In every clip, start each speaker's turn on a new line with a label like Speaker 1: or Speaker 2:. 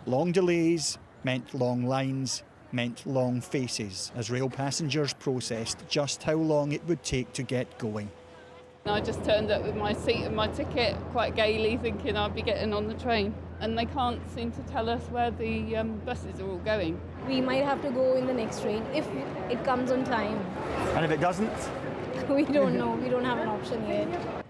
Speaker 1: Long delays meant long lines, meant long faces as rail passengers processed just how long it would take to get going.
Speaker 2: I just turned up with my seat and my ticket quite gaily, thinking I'd be getting on the train. And they can't seem to tell us where the buses are all going.
Speaker 3: We might have to go in the next train if it comes on time.
Speaker 1: And if it doesn't?
Speaker 3: We don't know. We don't have an option yet.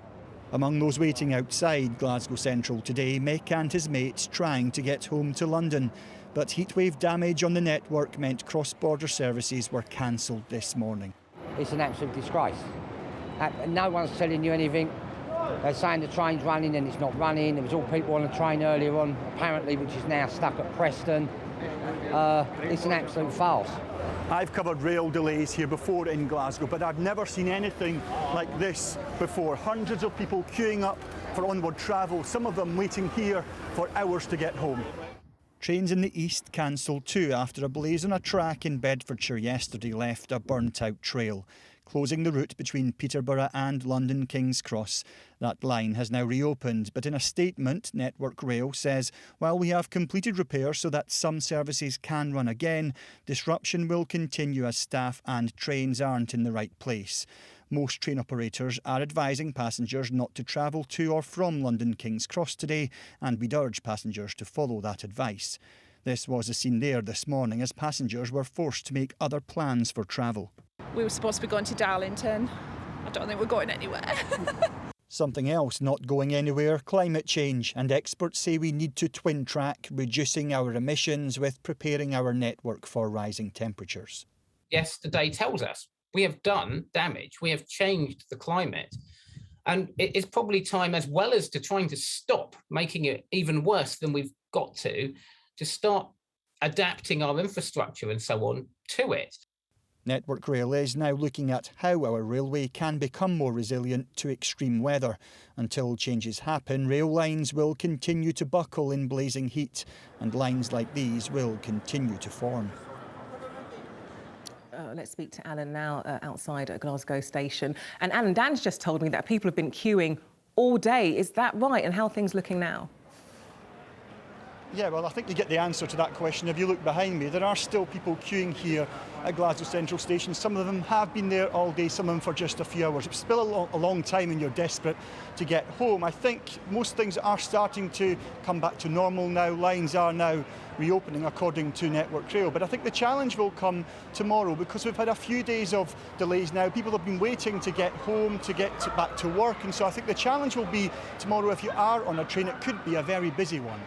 Speaker 1: Among those waiting outside Glasgow Central today, Mick and his mates trying to get home to London. But heatwave damage on the network meant cross-border services were cancelled this morning.
Speaker 4: It's an absolute disgrace. No one's telling you anything. They're saying the train's running and it's not running. There was all people on the train earlier on, apparently, which is now stuck at Preston. It's an absolute farce.
Speaker 1: I've covered rail delays here before in Glasgow, but I've never seen anything like this before. Hundreds of people queuing up for onward travel, some of them waiting here for hours to get home. Trains in the east cancelled too after a blaze on a track in Bedfordshire yesterday left a burnt-out trail, closing the route between Peterborough and London King's Cross. That line has now reopened, but in a statement, Network Rail says, while we have completed repairs so that some services can run again, disruption will continue as staff and trains aren't in the right place. Most train operators are advising passengers not to travel to or from London King's Cross today, and we'd urge passengers to follow that advice. This was a scene there this morning as passengers were forced to make other plans for travel.
Speaker 5: We were supposed to be going to Darlington. I don't think we're going anywhere.
Speaker 1: Something else not going anywhere, climate change, and experts say we need to twin track reducing our emissions with preparing our network for rising temperatures.
Speaker 6: Yesterday tells us we have done damage, we have changed the climate, and it is probably time, as well as to trying to stop making it even worse than we've got to start adapting our infrastructure and so on to it.
Speaker 1: Network Rail is now looking at how our railway can become more resilient to extreme weather. Until changes happen, rail lines will continue to buckle in blazing heat, and lines like these will continue to form.
Speaker 7: Let's speak to Alan now outside at Glasgow Station. And Alan, Dan's just told me that people have been queuing all day. Is that right? And how are things looking now?
Speaker 1: Yeah, well, I think you get the answer to that question. If you look behind me, there are still people queuing here at Glasgow Central Station. Some of them have been there all day, some of them for just a few hours. It's still a long time and you're desperate to get home. I think most things are starting to come back to normal now. Lines are now reopening according to Network Rail. But I think the challenge will come tomorrow because we've had a few days of delays now. People have been waiting to get home, to get back to work. And so I think the challenge will be tomorrow, if you are on a train, it could be a very busy one.